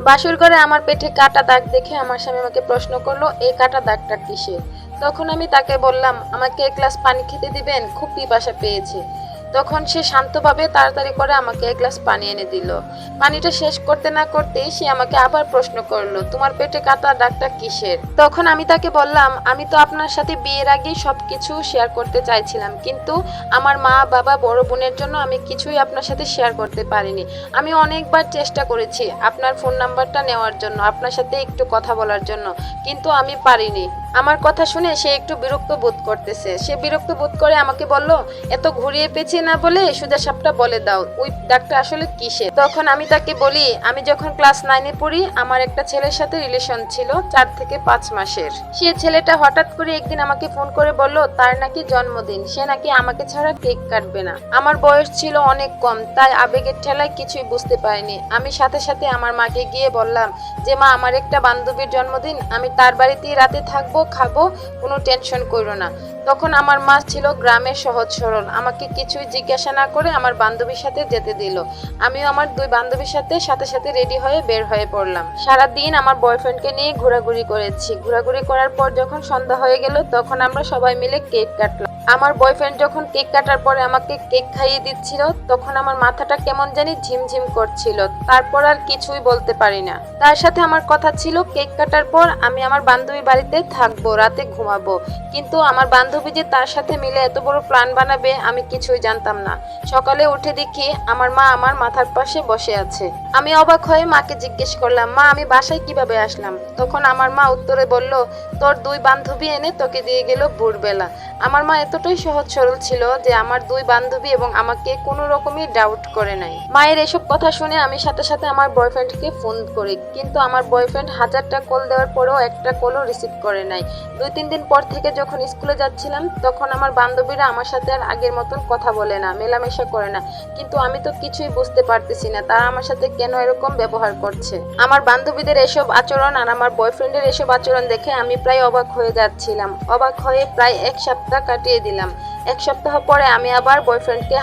বাসর ঘরে আমার পেটে কাটা দাগ দেখে আমার স্বামী আমাকে প্রশ্ন করলো, এই কাটা দাগটা কিসের। তখন আমি তাকে বললাম, আমাকে এক গ্লাস পানি খেতে দিবেন, খুব পিপাসা পেয়েছে। তখন সে শান্তভাবে তাড়াতাড়ি করে আমাকে এক গ্লাস পানি এনে দিল। পানিটা শেষ করতে না করতেই সে আমাকে আবার প্রশ্ন করলো, তোমার পেটে কাটা দাগটা কিসের। তখন আমি তাকে বললাম, আমি তো আপনার সাথে বিয়ের আগেই সবকিছু শেয়ার করতে চাইছিলাম, কিন্তু আমার মা বাবা বড় বোনের জন্য আমি কিছুই আপনার সাথে শেয়ার করতে পারিনি। আমি অনেকবার চেষ্টা করেছি আপনার ফোন নাম্বারটা নেওয়ার জন্য, আপনার সাথে একটু কথা বলার জন্য, কিন্তু আমি পারিনি। আমার কথা শুনে সে একটু বিরক্ত বোধ করতেছে। সে বিরক্ত বোধ করে আমাকে বলল, এত ঘুরিয়ে পেঁচিয়ে না বলে সোজা সাপটা বলে দাও, ওই দাগটা আসলে কিসের। তখন আমি তাকে বলি, আমি যখন ক্লাস 9-এ পড়ি আমার একটা ছেলের সাথে রিলেশন ছিল 4 থেকে 5 মাসের। সে ছেলেটা হঠাৎ করে একদিন আমাকে ফোন করে বলল তার নাকি জন্মদিন, সে নাকি আমাকে ছাড়া কেক কাটবে না। আমার বয়স ছিল অনেক কম, তাই আবেগের ঠেলায় কিছুই বুঝতে পারিনি। আমি সাথে সাথে আমার মাকে গিয়ে বললাম যে মা, আমার একটা বান্ধবীর জন্মদিন, আমি তার বাড়িতেই রাতে থাকবো, খাবো, কোনো টেনশন করো না। তখন আমার মা ছিল গ্রামের সহজ সরল, আমাকে কিছুই জিজ্ঞাসা না করে আমার বান্ধবীর সাথে যেতে দিল। আমিও আমার 2 বান্ধবীর সাথে সাথে রেডি হয়ে বের হয়ে পড়লাম। সারাদিন আমার বয়ফ্রেন্ডকে নিয়ে ঘোরাঘুরি করেছি। ঘোরাঘুরি করার পর যখন সন্ধ্যা হয়ে গেল তখন আমরা সবাই মিলে কেক কাটলাম। আমার বয়ফ্রেন্ড যখন কেক কাটার পরে আমাকে কেক খাইয়ে দিচ্ছিল তখন আমার মাথাটা কেমন জানি ঝিমঝিম করছিল। তারপর আর কিছুই বলতে পারি না। তার সাথে আমার কথা ছিল কেক কাটার পর আমি আমার বান্ধবী বাড়িতে থাকবো, রাতে ঘুমাবো, কিন্তু আমার বান্ধবী যে তার সাথে মিলে এত বড় প্ল্যান বানাবে আমি কিছুই জানতাম না। সকালে উঠে দেখি আমার মা আমার মাথার পাশে বসে আছে। আমি অবাক হয়ে মাকে জিজ্ঞেস করলাম, মা আমি বাসায় কিভাবে আসলাম। তখন আমার মা উত্তরে বলল, তোর 2 বান্ধবী এনে তোকে দিয়ে গেল ভোরবেলা। আমার মা এতটাই সহজ সরল ছিল যে আমার 2 বান্ধবী এবং আমাকে কোনো রকমই ডাউট করে নাই। মায়ের এসব কথা শুনে আমি সাথে সাথে আমার বয়ফ্রেন্ডকে ফোন করি, কিন্তু আমার বয়ফ্রেন্ড 1000টা কল দেওয়ার পরেও একটা কলও রিসিভ করে নাই। 2-3 দিন পর থেকে যখন স্কুলে যাচ্ছিলাম তখন আমার বান্ধবীরা আমার সাথে আর আগের মতন কথা বলে না, মেলামেশা করে না, কিন্তু আমি তো কিছুই বুঝতে পারতেছি না তারা আমার সাথে কেন এরকম ব্যবহার করছে। আমার বান্ধবীদের এসব আচরণ আর আমার বয়ফ্রেন্ডের এসব আচরণ দেখে আমি প্রায় অবাক হয়ে যাচ্ছিলাম। অবাক হয়ে প্রায় 1 সপ্তাহ কাটিয়ে দিলাম। 1 সপ্তাহ পরে আমি আবার বয়ফ্রেন্ডকে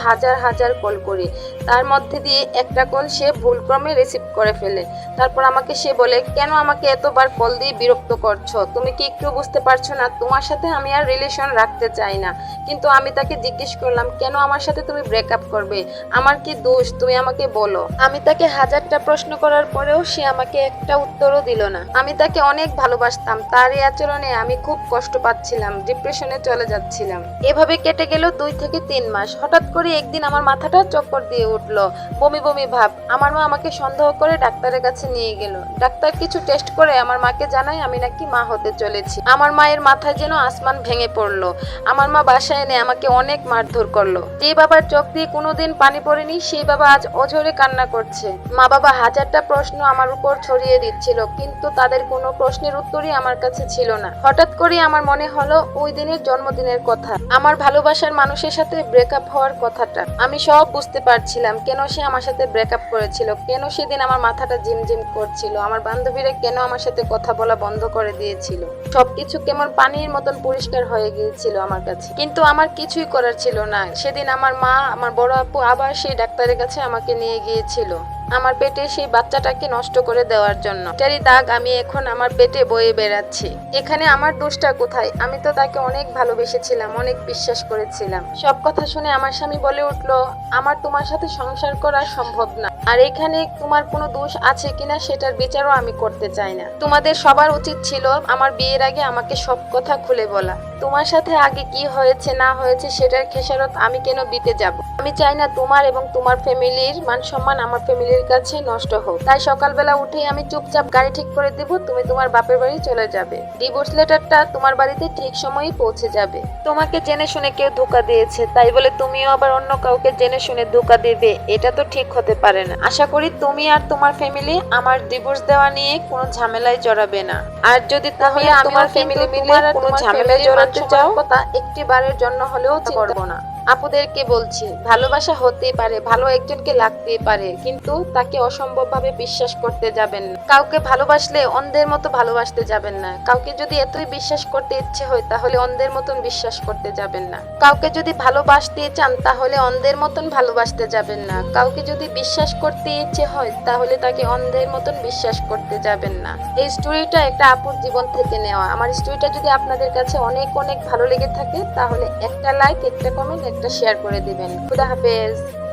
হাজার কল করি, তার মধ্যে দিয়ে একটা কল সে ভুলক্রমে রিসিভ করে ফেলে। তারপর আমাকে সে বলে, কেন আমাকে এতবার কল দিয়ে বিরক্ত করছো, তুমি কি একটু বুঝতে পারছো না তোমার সাথে আমি আর রিলেশন রাখতে চাই না। কিন্তু আমি তাকে জিজ্ঞেস করলাম, কেন আমার সাথে তুমি ব্রেকআপ করবে, আমার কি দোষ তুমি আমাকে বলো। আমি তাকে 1000টা প্রশ্ন করার পরেও সে আমাকে একটা উত্তরও দিল না। আমি তাকে অনেক ভালোবাসতাম, তার এই আচরণে আমি খুব কষ্ট পাচ্ছিলাম, ডিপ্রেশনে চলে যাচ্ছিলাম। এভাবে কেটে গেল 2 থেকে 3 মাস। হঠাৎ করে একদিন আমার মাথাটা চক্কর দিয়ে উঠলো, বমি বমি ভাব। আমার মা আমাকে সন্দেহ করে ডাক্তারের কাছে নিয়ে গেল। ডাক্তার কিছু টেস্ট করে আমার মাকে জানায় আমি নাকি মা হতে চলেছি। আমার মায়ের মাথায় যেন আসমান ভেঙে পড়লো। আমার মা বাসায় এনে আমাকে অনেক মারধর করলো। যে বাবার চোখ দিয়ে কোনোদিন পানি পড়েনি সেই বাবা আজ অঝরে কান্না করছে। মা বাবা 1000টা প্রশ্ন আমার উপর ছড়িয়ে দিচ্ছিল, কিন্তু তাদের কোনো প্রশ্নের উত্তরই আমার কাছে ছিল না। হঠাৎ করে আমার মনে হলো ওই দিনের জন্মদিনের কথা, আমার ভালোবাসার মানুষের সাথে ব্রেকআপ হওয়ার কথাটা। আমি সব বুঝতে পারছিলাম কেন সে আমার সাথে ব্রেকআপ করেছিল, কেন সেদিন আমার মাথাটা ঝিমঝিম করছিল, আমার বান্ধবীরা কেন আমার সাথে কথা বলা বন্ধ করে দিয়েছিল। সবকিছু কেমন পানির মতন পরিষ্কার হয়ে গিয়েছিল আমার কাছে, কিন্তু আমার কিছুই করার ছিল না। সেদিন আমার মা, আমার বড় আপু আবার সেই ডাক্তারের কাছে আমাকে নিয়ে গিয়েছিল আমার পেটে সেই বাচ্চাটাকে নষ্ট করে দেওয়ার জন্য। এটারই দাগ আমি এখন আমার পেটে বয়ে বেড়াচ্ছি। এখানে আমার দোষটা কোথায়? আমি তো তাকে অনেক ভালোবেসেছিলাম, অনেক বিশ্বাস করেছিলাম। সব কথা শুনে আমার স্বামী বলে উঠলো, আমার তোমার সাথে সংসার করা সম্ভব না, আর এখানে তোমার কোনো দোষ আছে কিনা সেটার বিচারও আমি করতে চাই না। তোমাদের সবার উচিত ছিল আমার বিয়ের আগে আমাকে সব কথা খুলে বলা। তোমার সাথে আগে কি হয়েছে না হয়েছে সেটার খেসারত আমি কেন দিতে যাব? আমি চাই না তোমার এবং তোমার ফ্যামিলির মান সম্মান আমার ফ্যামিলির কাছে নষ্ট হোক। তাই সকালবেলা উঠেই আমি চুপচাপ গাড়ি ঠিক করে দেব, তুমি তোমার বাপের বাড়ি চলে যাবে। ডিভোর্স লেটারটা তোমার বাড়িতে ঠিক সময়ই পৌঁছে যাবে। তোমাকে জেনে শুনে কেউ ধোঁকা দিয়েছে, তাই বলে তুমিও আবার অন্য কাউকে জেনে শুনে ধোঁকা দেবে, এটা তো ঠিক হতে পারে না। আশা করি তুমি আর তোমার ফ্যামিলি আমার ডিভোর্স দেওয়া নিয়ে কোনো ঝামেলায় জড়াবে না। আর যদি তাহলে তোমার ফ্যামিলি মিলে কোনো ঝামেলায় জড়াতে চাও, কথা একটি বারের জন্য হলেও করব না। আপুদেরকে বলছি, ভালোবাসা হতেই পারে, ভালো একজনকে লাগতেই পারে, কিন্তু তাকে অসম্ভবভাবে বিশ্বাস করতে যাবেন না। কাউকে ভালোবাসলে অন্ধের মতো ভালোবাসতে যাবেন না। কাউকে যদি এতই বিশ্বাস করতে ইচ্ছে হয় তাহলে অন্ধের মতন বিশ্বাস করতে যাবেন না। কাউকে যদি ভালোবাসতে চান তাহলে অন্ধের মতন ভালোবাসতে যাবেন না। কাউকে যদি বিশ্বাস করতে ইচ্ছে হয় তাহলে তাকে অন্ধের মতন বিশ্বাস করতে যাবেন না। এই স্টোরিটা একটা আপুর জীবন থেকে নেওয়া। আমার স্টোরিটা যদি আপনাদের কাছে অনেক অনেক ভালো লেগে থাকে তাহলে একটা লাইক, একটা কমেন্ট, একটা শেয়ার করে দিবেন। খুদা হাফেজ।